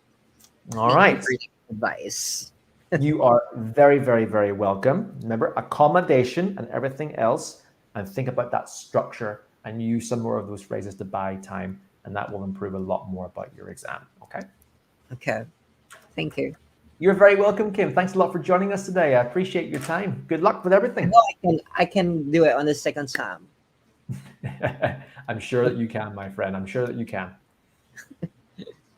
All Thank you right. for the advice. You are very, very, very welcome. Remember, accommodation and everything else, and think about that structure and use some more of those phrases to buy time, and that will improve a lot more about your exam. Okay. Okay. Thank you. You're very welcome, Kim. Thanks a lot for joining us today. I appreciate your time. Good luck with I everything. know I can do it on the second time. I'm sure that you can, my friend. I'm sure that you can.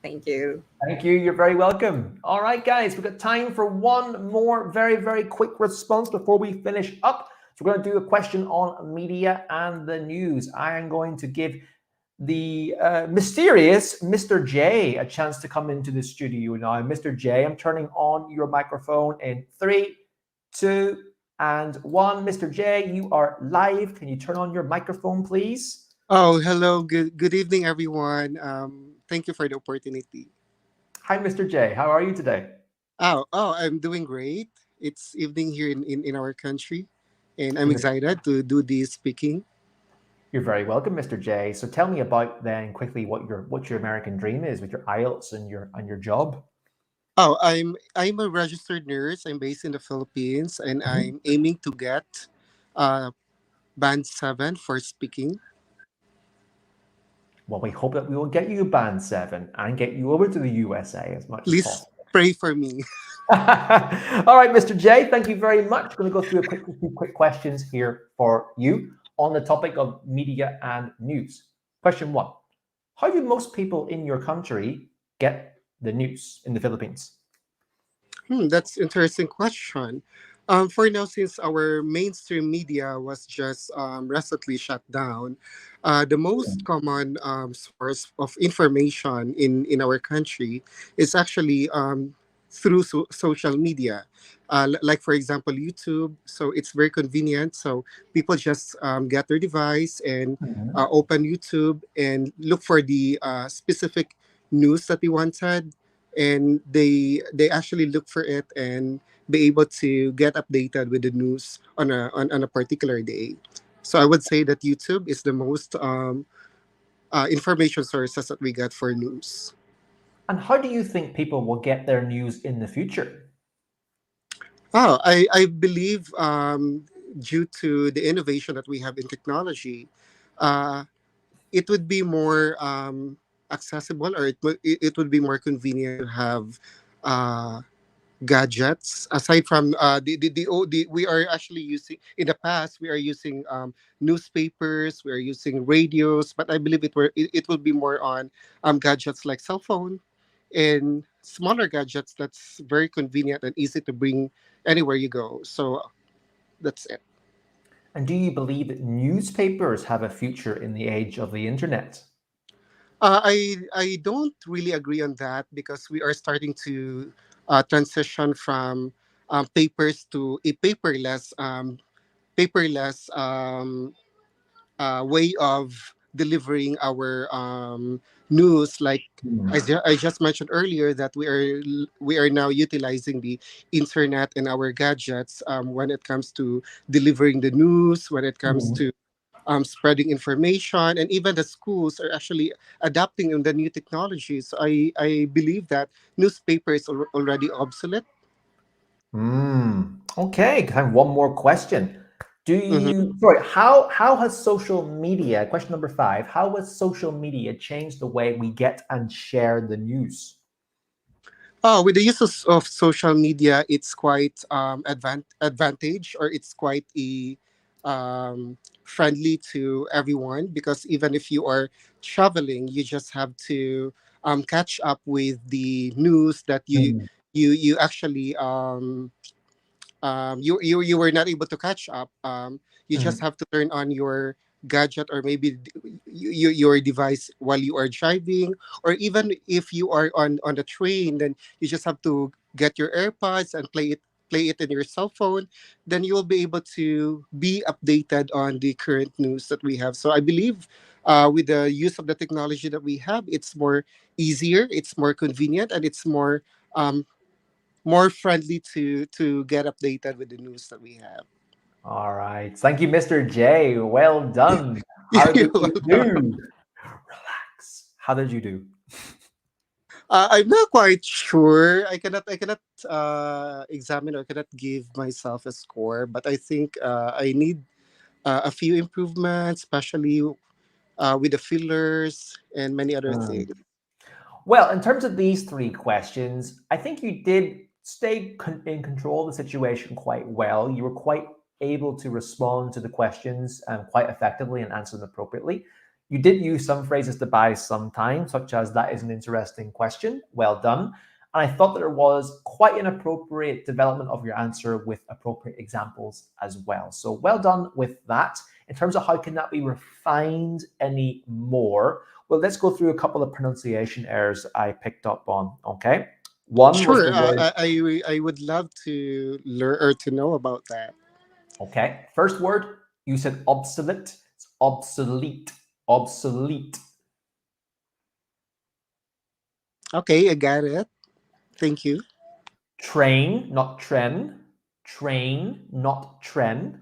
Thank you. Thank you. You're very welcome. All right, guys, we've got time for one more very, very quick response before we finish up. So we're going to do a question on media and the news. I am going to give the mysterious Mr. J a chance to come into the studio now. Mr. J, I'm turning on your microphone in 3, 2, and 1. Mr. J, you are live. Can you turn on your microphone, please? Oh, hello. Good evening, everyone. Thank you for the opportunity. Hi, Mr. J. How are you today? I'm doing great. It's evening here in our country, and I'm You're excited to do this speaking. You're very welcome, Mr. J. So tell me about then quickly what your American dream is with your IELTS and your job. I'm a registered nurse. I'm based in the Philippines, and Mhm. I'm aiming to get uh, band 7 for speaking. Well, we hope that we will get you band 7 and get you over to the USA as much as Please possible. pray for me. All right, Mr. J, thank you very much. Going to go through a few quick questions here for you on the topic of media and news. Question 1. How do most people in your country get the news in the Philippines? That's interesting question. For now, since our mainstream media was just recently shut down, the most common source of information in our country is actually through social media. Like, for example, YouTube. So it's very convenient. So people just get their device and Mhm. open YouTube and look for the specific news that they wanted, and they actually look for it and be able to get updated with the news on a particular day. So I would say that YouTube is the most information sources that we get for news. And how do you think people will get their news in the future? I believe due to the innovation that we have in technology, uh, it would be more accessible, or it would be more convenient to have uh, gadgets aside from we are actually using in the past. We are using newspapers, we are using radios, but I believe it will be more on gadgets like cell phone and smaller gadgets that's very convenient and easy to bring anywhere you go. So that's it. And do you believe that newspapers have a future in the age of the internet? I don't really agree on that because we are starting to transition from papers to a paperless way of delivering our news. Like I just mentioned earlier, that we are now utilizing the internet and our gadgets when it comes to delivering the news, when it comes Mhm. to spreading information, and even the schools are actually adapting on the new technologies. I believe that newspaper is already obsolete. Okay, I have one more question. Do Mhm. you sorry, how has social media, question number 5, how has social media changed the way we get and share the news? Oh, with the use of social media, it's quite advantage, or it's quite friendly to everyone, because even if you are traveling, you just have to catch up with the news that Mm, you actually you were not able to catch up. You just mm, have to turn on your gadget, or maybe your device while you are driving, or even if you are on the train, then you just have to get your AirPods and play it in your cell phone. Then you will be able to be updated on the current news that we have. So I believe with the use of the technology that we have, it's more easier, it's more convenient, and it's um, more friendly to get updated with the news that we have. all right. Thank you, Mr. J. Well done. How You're did you welcome. do? Relax. How did you do? I'm not quite sure. I cannot examine, or cannot give myself a score, but I think I need a few improvements, especially with the fillers and many other Mm. things. Well, in terms of these 3 questions, I think you did stayed in control of the situation quite well. You were quite able to respond to the questions quite effectively and answer them appropriately. You did use some phrases to buy some time, such as "that is an interesting question, well done." And I thought that there was quite an appropriate development of your answer with appropriate examples as well. So well done with that. In terms of how can that be refined any more, well, let's go through a couple of pronunciation errors I picked up on, okay? One was Sure. the word, I would love to learn or to know about that. okay. First word, you said obsolete. It's obsolete, obsolete. Okay, I got it. Thank you. Train, not tren. Train, not tren.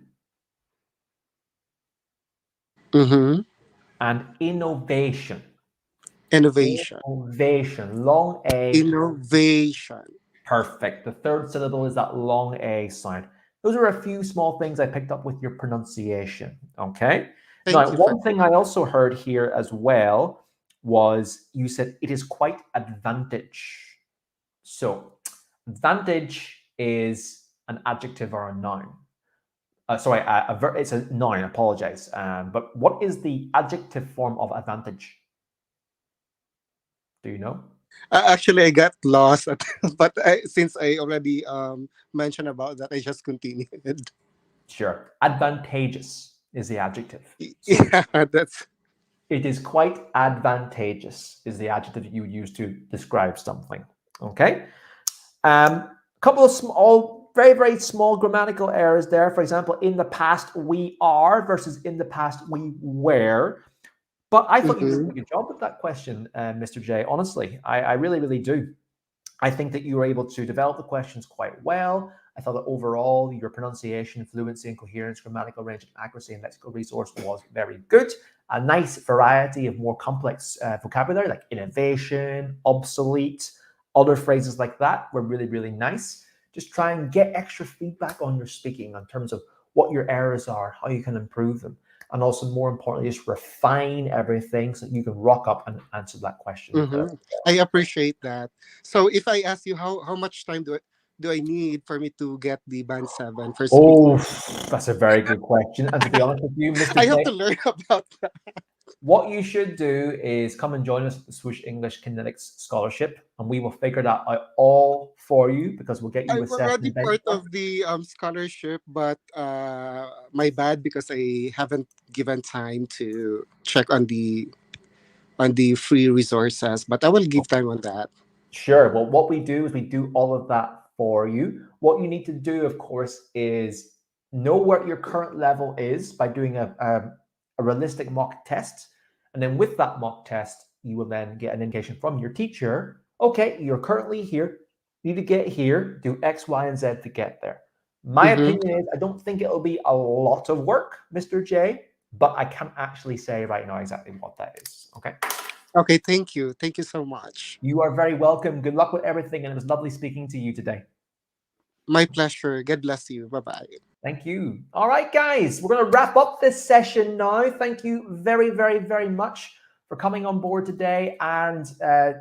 Mm-hmm. And innovation. Innovation. Innovation, long A, Innovation. perfect. The third syllable is that long A sound. Those are a few small things I picked up with your pronunciation, okay? Thank Now, you for one thing I also heard here as well was you said it is quite advantage. So, advantage is an adjective or a noun. Sorry, it's a noun, I apologize. But what is the adjective form of advantage? Do you know? Actually, I got lost, but since I already mentioned about that, I just continued. Sure. Advantageous is the adjective. So Yeah, that's it is quite advantageous is the adjective you use to describe something. Okay. A couple of small, very, very small grammatical errors there. For example, in the past we are versus in the past we were. But I thought you did a mm-hmm. pretty good job with that question, Mr. J. Honestly, I really, really do. I think that you were able to develop the questions quite well. I thought that overall your pronunciation, fluency, and coherence, grammatical range, and accuracy, and lexical resource was very good. A nice variety of more complex vocabulary like innovation, obsolete, other phrases like that were really, really nice. Just try and get extra feedback on your speaking in terms of what your errors are, how you can improve them, and also more importantly, just refine everything so that you can rock up and answer that question. Mm-hmm. I appreciate that. So, if I ask you how much time do I need for me to get the band 7 for speaking? Oh, that's a very good question. And to be honest with you, Mr. I have J, to learn about that. what you should do is come and join us at the Swoosh English Connetics Scholarship, and we will figure that out all for you because we'll get you a I'm already session part benchmark. of the scholarship, but my bad because I haven't given time to check on the free resources. But I will give time on that. Sure. Well, what we do is we do all of that for you. What you need to do, of course, is know what your current level is by doing a realistic mock test. And then with that mock test, you will then get an indication from your teacher. Okay, you're currently here. You need to get here, do X, Y, and Z to get there. My Mm-hmm. opinion is I don't think it'll be a lot of work, Mr. J, but I can't actually say right now exactly what that is. Okay. Okay, thank you. Thank you so much. You are very welcome. Good luck with everything, and it was lovely speaking to you today. My pleasure. God bless you. Bye bye. Thank you. All right, guys, we're going to wrap up this session now. Thank you very, very, very much for coming on board today, and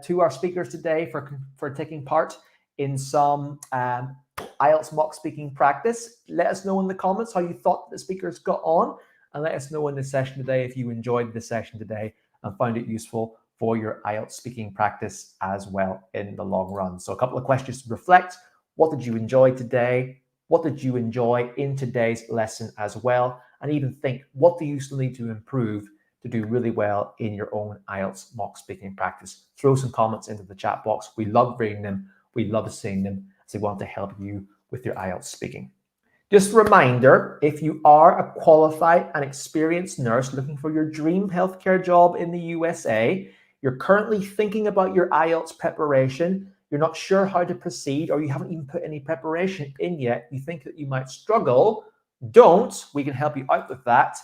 to our speakers today for taking part in some IELTS mock speaking practice. Let us know in the comments how you thought the speakers got on, and let us know in the session today if you enjoyed the session today and found it useful for your IELTS speaking practice as well in the long run. So a couple of questions to reflect. What did you enjoy today? What did you enjoy in today's lesson as well? And even think, what do you still need to improve to do really well in your own IELTS mock speaking practice? Throw some comments into the chat box. We love reading them. We love seeing them as we want to help you with your IELTS speaking. Just a reminder, if you are a qualified and experienced nurse looking for your dream healthcare job in the USA, you're currently thinking about your IELTS preparation, you're not sure how to proceed, or you haven't even put any preparation in yet, you think that you might struggle, don't. We can help you out with that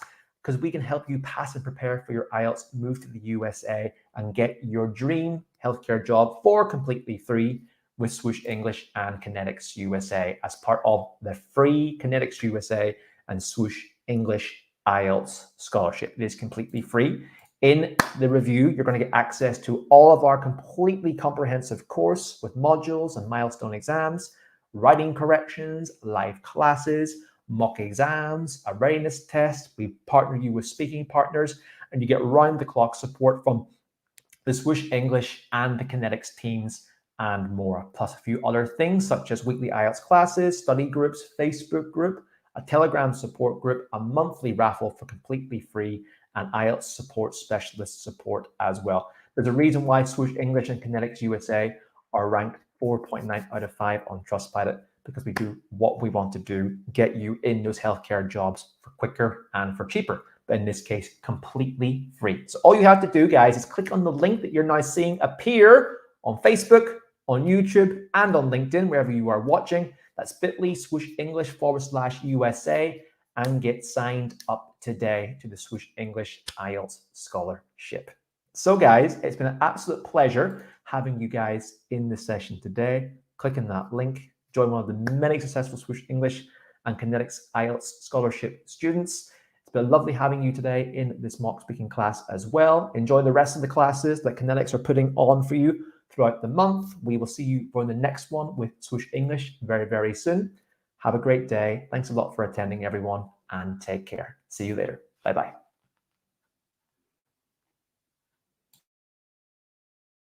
because we can help you pass and prepare for your IELTS, move to the USA, and get your dream healthcare job for completely free with Swoosh English and Connetics USA as part of the free Connetics USA and Swoosh English IELTS scholarship. It is completely free. In the review, you're going to get access to all of our completely comprehensive course with modules and milestone exams, writing corrections, live classes, mock exams, a readiness test. We partner you with speaking partners, and you get round-the-clock support from the Swoosh English and the Connetics teams and more, plus a few other things such as weekly IELTS classes, study groups, Facebook group, a Telegram support group, a monthly raffle for completely free, and IELTS support specialist support as well. There's a reason why Swoosh English and Connetics USA are ranked 4.9 out of 5 on Trustpilot, because we do what we want to do, get you in those healthcare jobs for quicker and for cheaper, but in this case, completely free. So all you have to do, guys, is click on the link that you're now seeing appear on Facebook, on YouTube, and on LinkedIn, wherever you are watching. That's bit.ly/swoosh/USA, and get signed up today to the Swoosh English IELTS Scholarship. So guys, it's been an absolute pleasure having you guys in this session today. Click on that link, join one of the many successful Swoosh English and Connetics IELTS Scholarship students. It's been lovely having you today in this mock speaking class as well. Enjoy the rest of the classes that Connetics are putting on for you throughout the month. We will see you for the next one with Swoosh English very, very soon. Have a great day. Thanks a lot for attending, everyone, and take care. See you later. Bye-bye.